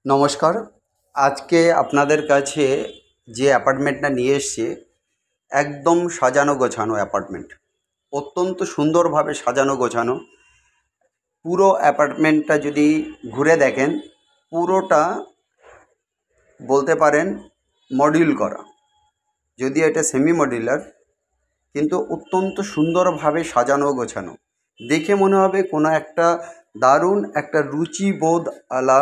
নমস্কার। আজকে আপনাদের কাছে যে অ্যাপার্টমেন্টটা নিয়ে এসেছি একদম সাজানো গোছানো অ্যাপার্টমেন্ট। অত্যন্ত সুন্দরভাবে সাজানো গোছানো। পুরো অ্যাপার্টমেন্টটা যদি ঘুরে দেখেন, পুরোটা বলতে পারেন মডিউল করা। যদিও এটা সেমি মডিউলার, কিন্তু অত্যন্ত সুন্দরভাবে সাজানো গোছানো। দেখে মনে হবে কোনো একটা দারুণ একটা রুচিবোধ আলা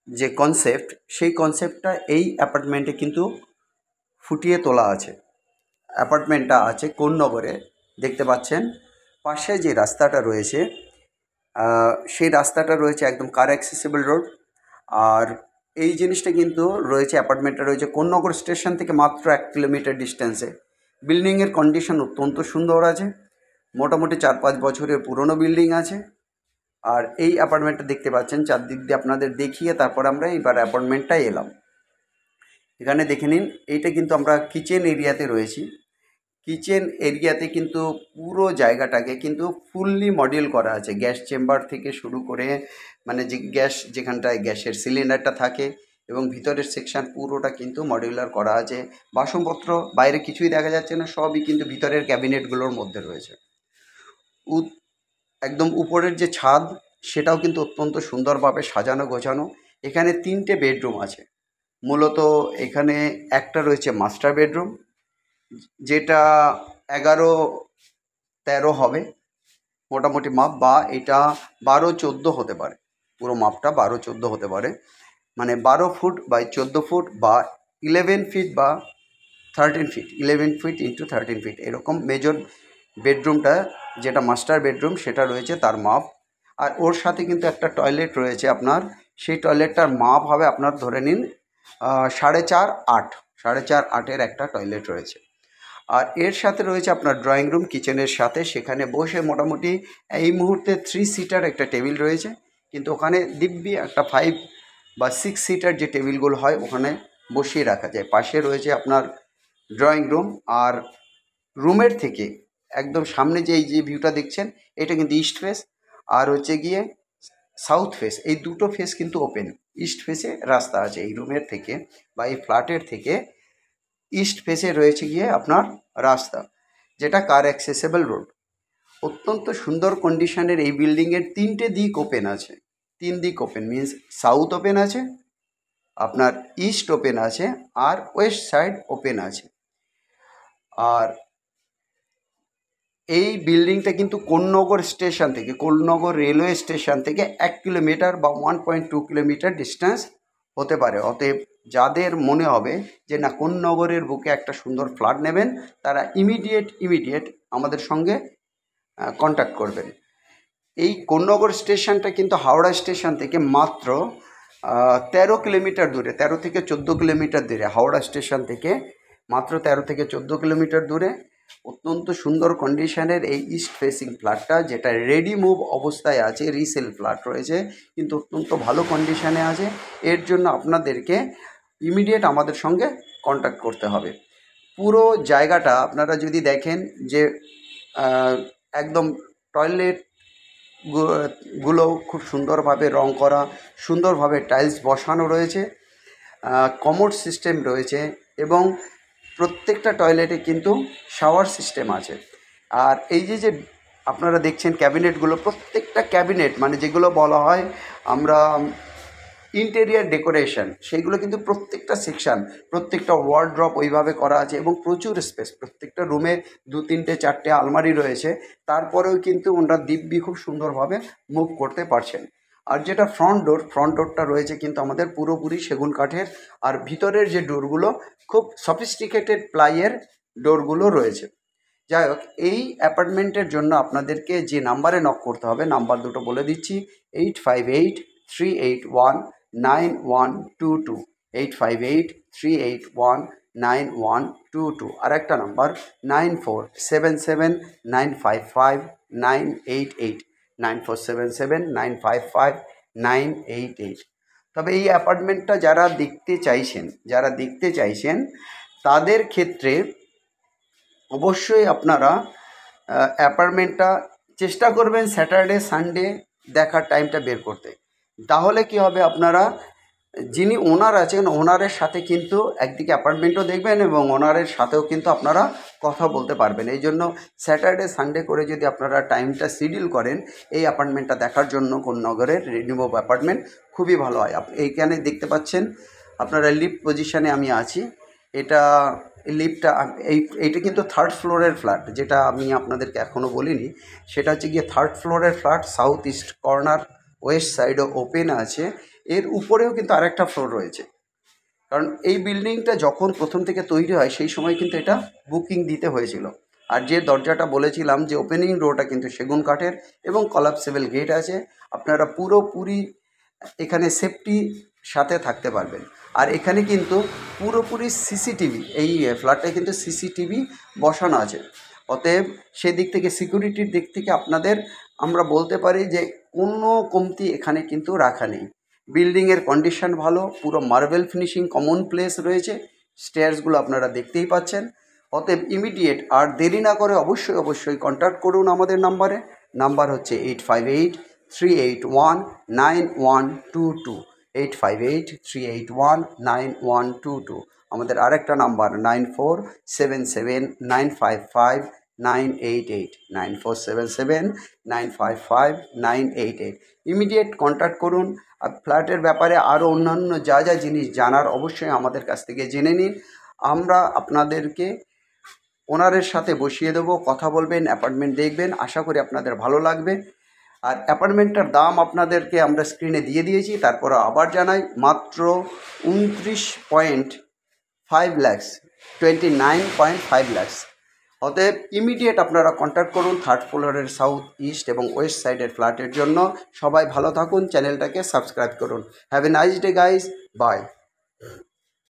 যে কনসেপ্ট, সেই কনসেপ্টটা এই অ্যাপার্টমেন্টে কিন্তু ফুটিয়ে তোলা আছে। অ্যাপার্টমেন্টটা আছে কোন্নগরে, দেখতে পাচ্ছেন। পাশে যে রাস্তাটা রয়েছে, সেই রাস্তাটা রয়েছে একদম কার অ্যাক্সেসিবল রোড। আর এই জিনিসটা কিন্তু রয়েছে, অ্যাপার্টমেন্টটা রয়েছে কোন্নগর স্টেশন থেকে মাত্র 1 কিলোমিটার ডিস্টেন্সে। বিল্ডিংয়ের কন্ডিশন অত্যন্ত সুন্দর আছে, মোটামুটি 4-5 বছরের পুরনো বিল্ডিং আছে। আর এই অ্যাপার্টমেন্টটা দেখতে পাচ্ছেন, চারদিক দিয়ে আপনাদের দেখিয়ে তারপর আমরা এইবার অ্যাপার্টমেন্টটায় এলাম। এখানে দেখে নিন, এইটা কিন্তু আমরা কিচেন এরিয়াতে রয়েছি। কিচেন এরিয়াতে কিন্তু পুরো জায়গাটাকে কিন্তু ফুললি মডিউল করা আছে। গ্যাস চেম্বার থেকে শুরু করে, মানে যে গ্যাস যেখানটায় গ্যাসের সিলিন্ডারটা থাকে, এবং ভিতরের সেকশন পুরোটা কিন্তু মডিউলার করা আছে। বাসনপত্র বাইরে কিছুই দেখা যাচ্ছে না, সবই কিন্তু ভিতরের ক্যাবিনেটগুলোর মধ্যে রয়েছে। একদম উপরের যে ছাদ, সেটাও কিন্তু অত্যন্ত সুন্দরভাবে সাজানো গোছানো। এখানে 3টে বেডরুম আছে। মূলত এখানে একটা রয়েছে মাস্টার বেডরুম, যেটা 11-13 হবে মোটামুটি মাপ, বা এটা 12-14 হতে পারে। পুরো মাপটা 12-14 হতে পারে, মানে 12 ফুট বাই 14 ফুট, বা 11 ফিট বা 13 ফিট, 11 ফিট ইন্টু 13 ফিট, এরকম মেজর বেডরুমটা যেটা মাস্টার বেডরুম সেটা রয়েছে তার মাপ। আর ওর সাথে কিন্তু একটা টয়লেট রয়েছে আপনার। সেই টয়লেটটার মাপ হবে আপনার ধরে নিন 4.5-8, 4.5-8-এর একটা টয়লেট রয়েছে। আর এর সাথে রয়েছে আপনার ড্রয়িং রুম কিচেনের সাথে। সেখানে বসে মোটামুটি এই মুহূর্তে 3 সিটার একটা টেবিল রয়েছে, কিন্তু ওখানে দিব্যি একটা 5 বা 6 সিটার যে টেবিলগুলো হয় ওখানে বসিয়ে রাখা যায়। পাশে রয়েছে আপনার ড্রয়িং রুম। আর রুমের থেকে একদম সামনে যে এই যে ভিউটা দেখছেন, এটা কিন্তু ইস্ট ফেস, আর হচ্ছে গিয়ে সাউথ ফেস। এই দুটো ফেস কিন্তু ওপেন। ইস্ট ফেসে রাস্তা আছে এই রুমের থেকে, বা এই ফ্ল্যাটের থেকে ইস্ট ফেসে রয়েছে গিয়ে আপনার রাস্তা, যেটা কার অ্যাক্সেসেবল রোড। অত্যন্ত সুন্দর কন্ডিশনের এই বিল্ডিংয়ের 3টে দিক ওপেন আছে। 3 দিক ওপেন মিন্স সাউথ ওপেন আছে, আপনার ইস্ট ওপেন আছে, আর ওয়েস্ট সাইড ওপেন আছে। আর এই বিল্ডিংটা কিন্তু কোন্নগর স্টেশন থেকে, কোন্নগর রেলওয়ে স্টেশন থেকে 1 কিলোমিটার বা 1.2 কিলোমিটার ডিস্টেন্স হতে পারে। অতএব যাদের মনে হবে যে না কোন্নগরের বুকে একটা সুন্দর ফ্ল্যাট নেবেন, তারা ইমিডিয়েট আমাদের সঙ্গে কন্ট্যাক্ট করবেন। এই কোন্নগর স্টেশনটা কিন্তু হাওড়া স্টেশন থেকে মাত্র 13 কিলোমিটার দূরে, 13 থেকে 14 কিলোমিটার দূরে। হাওড়া স্টেশন থেকে মাত্র 13 থেকে 14 কিলোমিটার দূরে। অত্যন্ত সুন্দর কন্ডিশনের এই ইস্ট ফেসিং ফ্ল্যাটটা, যেটা রেডি মুভ অবস্থায় আছে, রিসেল ফ্ল্যাট রয়েছে, কিন্তু অত্যন্ত ভালো কন্ডিশনে আছে। এর জন্য আপনাদেরকে ইমিডিয়েট আমাদের সঙ্গে কন্ট্যাক্ট করতে হবে। পুরো জায়গাটা আপনারা যদি দেখেন যে একদম টয়লেট গুলো খুব সুন্দরভাবে রং করা, সুন্দরভাবে টাইলস বসানো রয়েছে, কমোড সিস্টেম রয়েছে, এবং প্রত্যেকটা টয়লেটে কিন্তু শাওয়ার সিস্টেম আছে। আর এই যে আপনারা দেখছেন ক্যাবিনেটগুলো, প্রত্যেকটা ক্যাবিনেট মানে যেগুলো বলা হয় আমরা ইন্টেরিয়ার ডেকোরেশন, সেইগুলো কিন্তু প্রত্যেকটা সেকশান, প্রত্যেকটা ওয়ার্ড্রপ ওইভাবে করা আছে, এবং প্রচুর স্পেস। প্রত্যেকটা রুমে 2-3-4টে আলমারি রয়েছে, তারপরেও কিন্তু ওনারা দিব্যি খুব সুন্দরভাবে মুভ করতে পারছেন। আর যেটা ফ্রন্ট ডোরটা রয়েছে কিন্তু আমাদের পুরোপুরি সেগুন কাঠের। আর ভিতরের যে ডোরগুলো খুব সফিস্টিকেটেড প্লাইয়ের ডোরগুলো রয়েছে। যাই হোক, এই অ্যাপার্টমেন্টের জন্য আপনাদেরকে যে নাম্বারে নক করতে হবে, নাম্বার দুটো বলে দিচ্ছি: 858-381-9122, 858-381-9122। আর একটা নাম্বার 9477955988, 9477955988। তবে এই অ্যাপার্টমেন্টটা যারা দেখতে চাইছেন তাদের ক্ষেত্রে অবশ্যই আপনারা অ্যাপার্টমেন্টটা চেষ্টা করবেন স্যাটারডে সানডে দেখার টাইমটা বের করতে। তাহলে কি হবে, আপনারা যিনি ওনার আছেন ওনারের সাথে কিন্তু একদিকে অ্যাপার্টমেন্টও দেখবেন এবং ওনারের সাথেও কিন্তু আপনারা কথা বলতে পারবেন। এই জন্য স্যাটারডে সানডে করে যদি আপনারা টাইমটা শিডিউল করেন এই অ্যাপার্টমেন্টটা দেখার জন্য কোন্নগরের রেডিমোভ অ্যাপার্টমেন্ট খুবই ভালো হয়। এইখানে দেখতে পাচ্ছেন আপনারা লিফট পজিশানে আমি আছি। এটা লিফটটা এইটা কিন্তু থার্ড ফ্লোরের ফ্ল্যাট, যেটা আমি আপনাদেরকে এখনও বলিনি। সেটা হচ্ছে গিয়ে থার্ড ফ্লোরের flat, south east corner, west সাইডও ওপেন আছে। এর উপরেও কিন্তু আরেকটা ফ্লোর রয়েছে, কারণ এই বিল্ডিংটা যখন প্রথম থেকে তৈরি হয় সেই সময় কিন্তু এটা বুকিং দিতে হয়েছিল। আর যে দরজাটা বলেছিলাম যে ওপেনিং ডোরটা কিন্তু সেগুন কাঠের এবং কলাপসেবল গেট আছে। আপনারা পুরোপুরি এখানে সেফটি সাথে থাকতে পারবেন। আর এখানে কিন্তু পুরোপুরি সিসিটিভি, এই ফ্ল্যাটটায় কিন্তু সিসিটিভি বসানো আছে। অতএব সেদিক থেকে সিকিউরিটির দিক থেকে আপনাদের আমরা বলতে পারি যে কোনো কমতি এখানে কিন্তু রাখা নেই। বিল্ডিংয়ের কন্ডিশন ভালো, পুরো মার্বেল ফিনিশিং কমন প্লেস রয়েছে, স্টেয়ার্সগুলো আপনারা দেখতেই পাচ্ছেন। অতএব ইমিডিয়েট আর দেরি না করে অবশ্যই কন্ট্যাক্ট করুন আমাদের নাম্বারে। নাম্বার হচ্ছে 8583819122, 8583819122। আমাদের আরেকটা নাম্বার 9477955988, 9477955988। ইমিডিয়েট কন্ট্যাক্ট করুন। আর ফ্ল্যাটের ব্যাপারে আরও অন্যান্য যা যা জিনিস জানার অবশ্যই আমাদের কাছ থেকে জেনে নিন। আমরা আপনাদেরকে ওনারের সাথে বসিয়ে দেবো, কথা বলবেন, অ্যাপার্টমেন্ট দেখবেন, আশা করি আপনাদের ভালো লাগবে। আর অ্যাপার্টমেন্টটার দাম আপনাদেরকে আমরা স্ক্রিনে দিয়ে দিয়েছি, তারপর আবার জানাই, মাত্র 29.5 lakhs, 29.5 lakhs। অতএব ইমিডিয়েট আপনারা কন্ট্যাক্ট করুন থার্ড ফ্লোরের সাউথ ইস্ট এবং ওয়েস্ট সাইডের ফ্ল্যাটের জন্য। সবাই ভালো থাকুন, চ্যানেলটাকে সাবস্ক্রাইব করুন। Have a nice day guys, by.